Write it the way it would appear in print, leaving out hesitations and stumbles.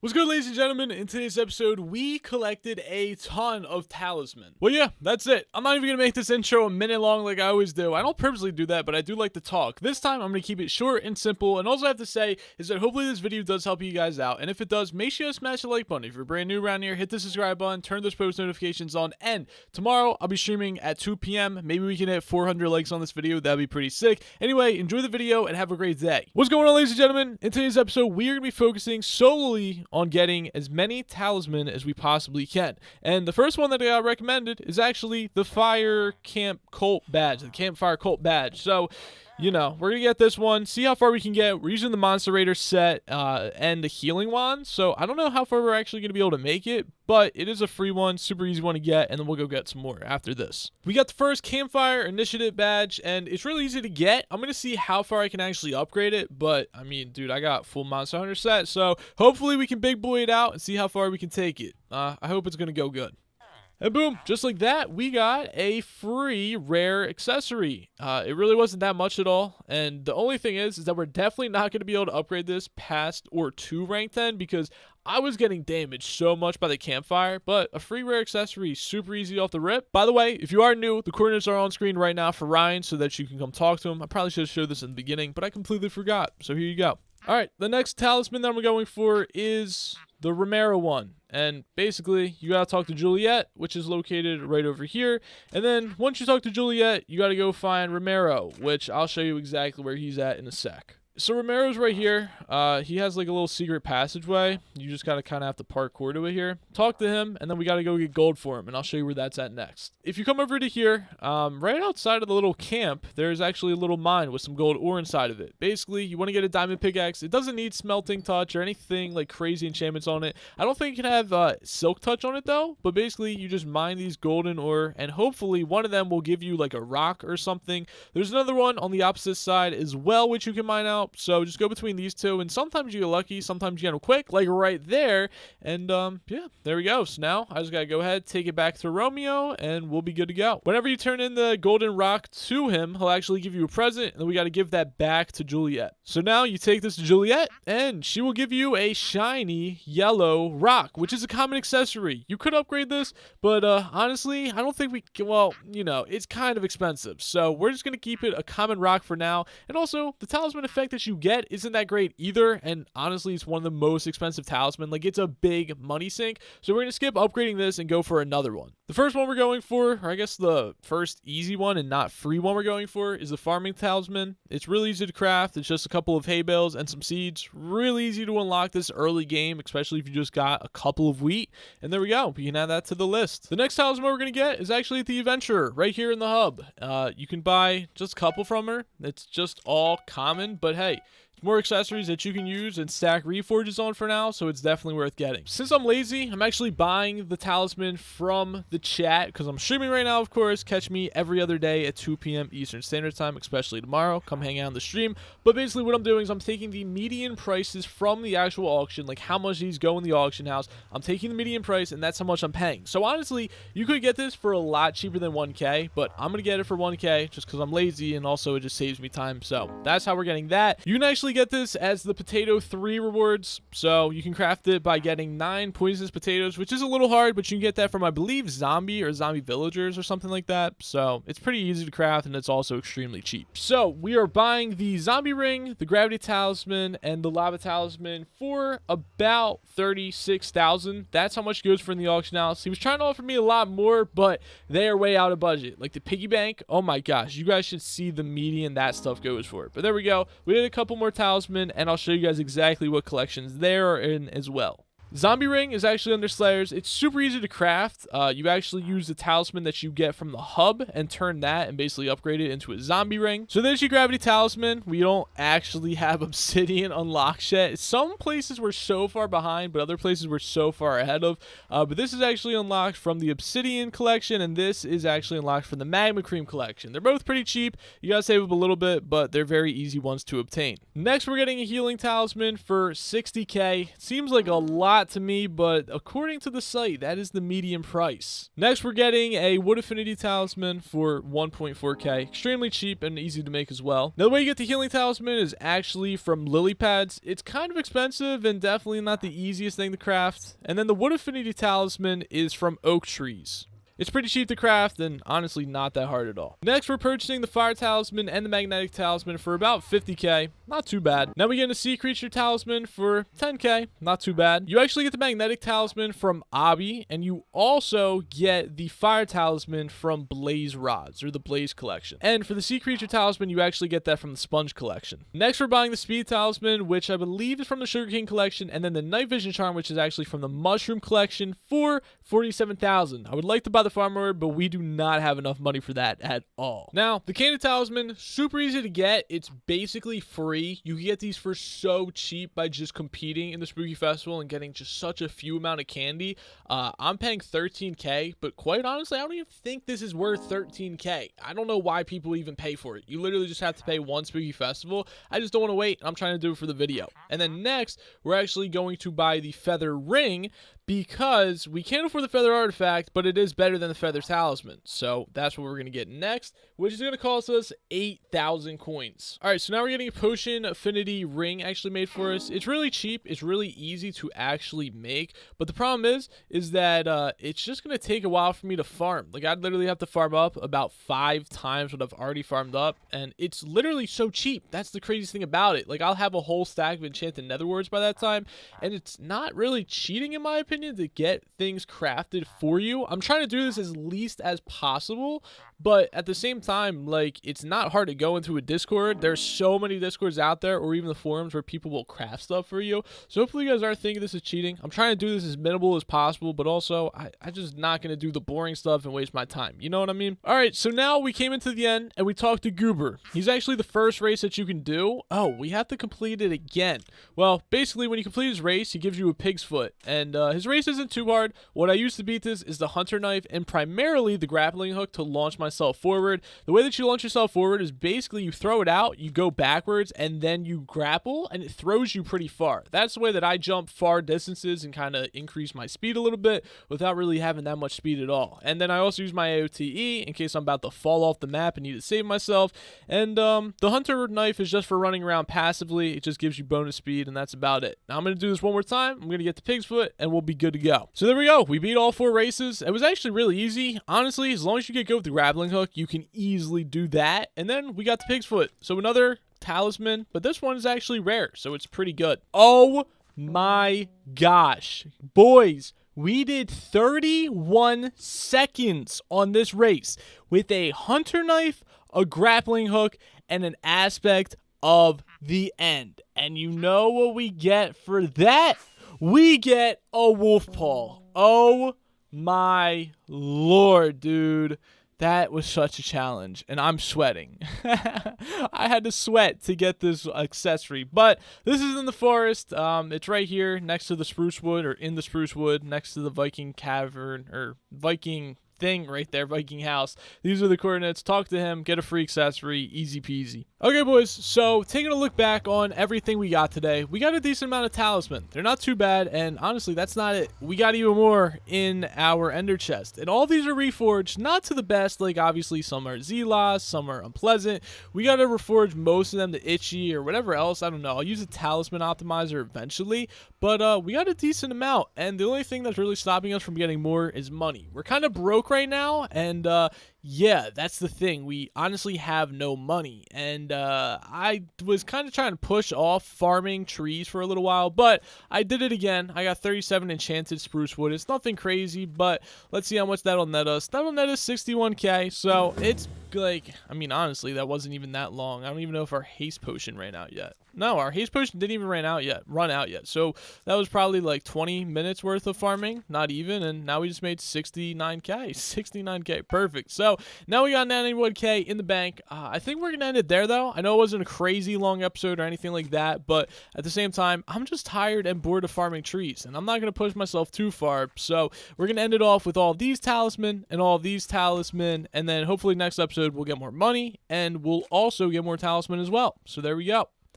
What's good, ladies and gentlemen? In today's episode, we collected a ton of talisman. Well, yeah, that's it. I'm not even gonna make this intro a minute long like I always do. I don't purposely do that, but I do like to talk. This time, I'm gonna keep it short and simple, and all I have to say is that hopefully this video does help you guys out, and if it does, make sure to smash the like button. If you're brand new around here, hit the subscribe button, turn those post notifications on, and tomorrow, I'll be streaming at 2 p.m. Maybe we can hit 400 likes on this video. That'd be pretty sick. Anyway, enjoy the video, and have a great day. What's going on, ladies and gentlemen? In today's episode, we are gonna be focusing solely on getting as many talisman as we possibly can. And the first one that I got recommended is actually the Campfire cult badge, the Campfire cult badge. So, you know, we're gonna get this one, see how far we can get. We're using the Monster Raider set and the healing wand. So I don't know how far we're actually gonna be able to make it, but it is a free one, super easy one to get, and then we'll go get some more after this. We got the first Campfire Initiative badge, and it's really easy to get. I'm gonna see how far I can actually upgrade it, but I mean, dude, I got full Monster Hunter set, so hopefully we can big boy it out and see how far we can take it. I hope it's gonna go good. And boom, just like that, we got a free rare accessory. It really wasn't that much at all. And the only thing is that we're definitely not going to be able to upgrade this past or to rank 10 because I was getting damaged so much by the Campfire. But a free rare accessory, super easy off the rip. By the way, if you are new, the coordinates are on screen right now for Ryan so that you can come talk to him. I probably should have showed this in the beginning, but I completely forgot. So here you go. All right, the next talisman that I'm going for is the Romero one. And basically, you gotta talk to Juliet, which is located right over here. And then once you talk to Juliet, you gotta go find Romero, which I'll show you exactly where he's at in a sec. So Romero's right here. He has like a little secret passageway. You just gotta kind of have to parkour to it here. Talk to him, and then we gotta go get gold for him, and I'll show you where that's at next. If you come over to here, right outside of the little camp, there's actually a little mine with some gold ore inside of it. Basically, you want to get a diamond pickaxe. It doesn't need smelting touch or anything like crazy enchantments on it. I don't think it can have silk touch on it though, but basically you just mine these golden ore, and hopefully one of them will give you like a rock or something. There's another one on the opposite side as well, which you can mine out. So just go between these two, and sometimes you get lucky, sometimes you get them quick, like right there. And yeah, there we go. So now I just gotta go ahead, take it back to Romeo, and we'll be good to go. Whenever you turn in the golden rock to him, he'll actually give you a present, and then we gotta give that back to Juliet. So now you take this to Juliet, and she will give you a shiny yellow rock, which is a common accessory. You could upgrade this, but honestly, I don't think we can. Well, you know, it's kind of expensive, so we're just gonna keep it a common rock for now. And also, the talisman effect that you get isn't that great either, and honestly, it's one of the most expensive talisman. Like, it's a big money sink, so we're gonna skip upgrading this and go for another one. The first one we're going for, or I guess the first easy one and not free one we're going for, is the farming talisman. It's really easy to craft. It's just a couple of hay bales and some seeds. Really easy to unlock this early game, especially if you just got a couple of wheat. And there we go. We can add that to the list. The next talisman we're gonna get is actually the adventurer right here in the hub. You can buy just a couple from her. It's just all common, but hey, more accessories that you can use and stack reforges on for now, so it's definitely worth getting. Since I'm lazy, I'm actually buying the talisman from the chat because I'm streaming right now, of course. Catch me every other day at 2 p.m. Eastern Standard Time, especially tomorrow. Come hang out on the stream. But basically what I'm doing is I'm taking the median prices from the actual auction, like how much these go in the auction house. I'm taking the median price, and that's how much I'm paying. So honestly, you could get this for a lot cheaper than 1K, but I'm going to get it for 1K just because I'm lazy, and also it just saves me time. So that's how we're getting that. You can actually get this as the potato 3 rewards, so you can craft it by getting 9 poisonous potatoes, which is a little hard, but you can get that from, I believe, zombie villagers or something like that. So it's pretty easy to craft, and it's also extremely cheap. So we are buying the zombie ring, the gravity talisman, and the lava talisman for about 36,000. That's how much it goes for in the auction house. He was trying to offer me a lot more, but they are way out of budget. Like the piggy bank, oh my gosh, you guys should see the median that stuff goes for. But there we go. We did a couple more talisman, and I'll show you guys exactly what collections there are in as well. Zombie ring is actually under Slayers. It's super easy to craft. You actually use the talisman that you get from the hub and turn that and basically upgrade it into a zombie ring. So there's your gravity talisman. We don't actually have obsidian unlocked yet. Some places we're so far behind, but other places we're so far ahead of. But this is actually unlocked from the obsidian collection, and this is actually unlocked from the magma cream collection. They're both pretty cheap. You gotta save up a little bit, but they're very easy ones to obtain. Next, we're getting a healing talisman for 60K. Seems like a lot lot to me, but according to the site, that is the median price. Next, we're getting a Wood Affinity Talisman for 1.4k. Extremely cheap and easy to make as well. Now, the way you get the Healing Talisman is actually from lily pads. It's kind of expensive and definitely not the easiest thing to craft. And then the Wood Affinity Talisman is from oak trees. It's pretty cheap to craft and honestly not that hard at all. Next, we're purchasing the Fire Talisman and the Magnetic Talisman for about 50k. Not too bad. Now we get a Sea Creature Talisman for 10k. Not too bad. You actually get the Magnetic Talisman from Obby, and you also get the Fire Talisman from Blaze Rods, or the Blaze Collection. And for the Sea Creature Talisman, you actually get that from the Sponge Collection. Next, we're buying the Speed Talisman, which I believe is from the Sugar King Collection, and then the Night Vision Charm, which is actually from the Mushroom Collection for 47,000. I would like to buy the Farm Word, but we do not have enough money for that at all. Now, the Candy Talisman, super easy to get. It's basically free. You can get these for so cheap by just competing in the Spooky Festival and getting just such a few amount of candy. I'm paying 13k, but quite honestly, I don't even think this is worth 13k. I don't know why people even pay for it. You literally just have to pay one Spooky Festival. I just don't want to wait. I'm trying to do it for the video. And then next, we're actually going to buy the Feather Ring, because we can't afford the Feather Artifact, but it is better than the Feather Talisman. So that's what we're going to get next, which is going to cost us 8,000 coins. All right, so now we're getting a Potion Affinity Ring actually made for us. It's really cheap. It's really easy to actually make, but the problem is that it's just going to take a while for me to farm. Like, I'd literally have to farm up about 5 times what I've already farmed up, and it's literally so cheap. That's the craziest thing about it. Like, I'll have a whole stack of Enchanted Netherworlds by that time, and it's not really cheating in my opinion to get things crafted for you. I'm trying to do this as least as possible, but at the same time, like, it's not hard to go into a Discord. There's so many Discords out there, or even the forums where people will craft stuff for you. So hopefully you guys aren't thinking this is cheating. I'm trying to do this as minimal as possible, but also I'm just not going to do the boring stuff and waste my time. You know what I mean? All right, so now we came into the end and we talked to Goober. He's actually the first race that you can do. Oh, we have to complete it again. Well, basically when you complete his race, he gives you a pig's foot, and his race isn't too hard. What I use to beat this is the Hunter Knife and primarily the grappling hook to launch myself forward. The way that you launch yourself forward is basically you throw it out, you go backwards, and then you grapple, and it throws you pretty far. That's the way that I jump far distances and kind of increase my speed a little bit without really having that much speed at all. And then I also use my AOTE in case I'm about to fall off the map and need to save myself. And the Hunter Knife is just for running around passively. It just gives you bonus speed, and that's about it. Now I'm going to do this one more time. I'm going to get the pig's foot, and we'll be good to go. So there we go. We beat all 4 races. It was actually really easy. Honestly, as long as you get good with the grappling hook, you can easily do that. And then we got the pig's foot. So another talisman, but this one is actually rare, so it's pretty good. Oh my gosh. Boys, we did 31 seconds on this race with a Hunter Knife, a grappling hook, and an aspect of the end. And you know what we get for that? We get a wolf paw. Oh my lord, dude. That was such a challenge, and I'm sweating. I had to sweat to get this accessory, but this is in the forest. It's right here next to the spruce wood, or in the spruce wood, next to the Viking cavern, or Viking thing right there, Viking house. These are the coordinates. Talk to him, get a free accessory, easy peasy. Okay, boys, so taking a look back on everything we got today, we got a decent amount of talisman. They're not too bad, and honestly, that's not it. We got even more in our ender chest, and all these are reforged, not to the best. Like, obviously, some are Z-Loss, some are unpleasant. We got to reforge most of them to Itchy or whatever else. I don't know. I'll use a talisman optimizer eventually, but we got a decent amount, and the only thing that's really stopping us from getting more is money. We're kind of broke right now, and yeah, that's the thing. We honestly have no money, and I was kind of trying to push off farming trees for a little while, but I did it again. I got 37 enchanted spruce wood. It's nothing crazy, but let's see how much that'll net us. That'll net us 61k, so it's like, I mean, honestly, that wasn't even that long. I don't even know if our haste potion ran out yet. No, our haste potion didn't even run out yet. So that was probably like 20 minutes worth of farming, not even, and now we just made 69k. Perfect. So now we got 91k in the bank. I think we're gonna end it there, though. I know it wasn't a crazy long episode or anything like that, but at the same time, I'm just tired and bored of farming trees, and I'm not gonna push myself too far. So we're gonna end it off with all of these talisman and all of these talisman, and then hopefully next episode we'll get more money, and we'll also get more talisman as well. So there we go.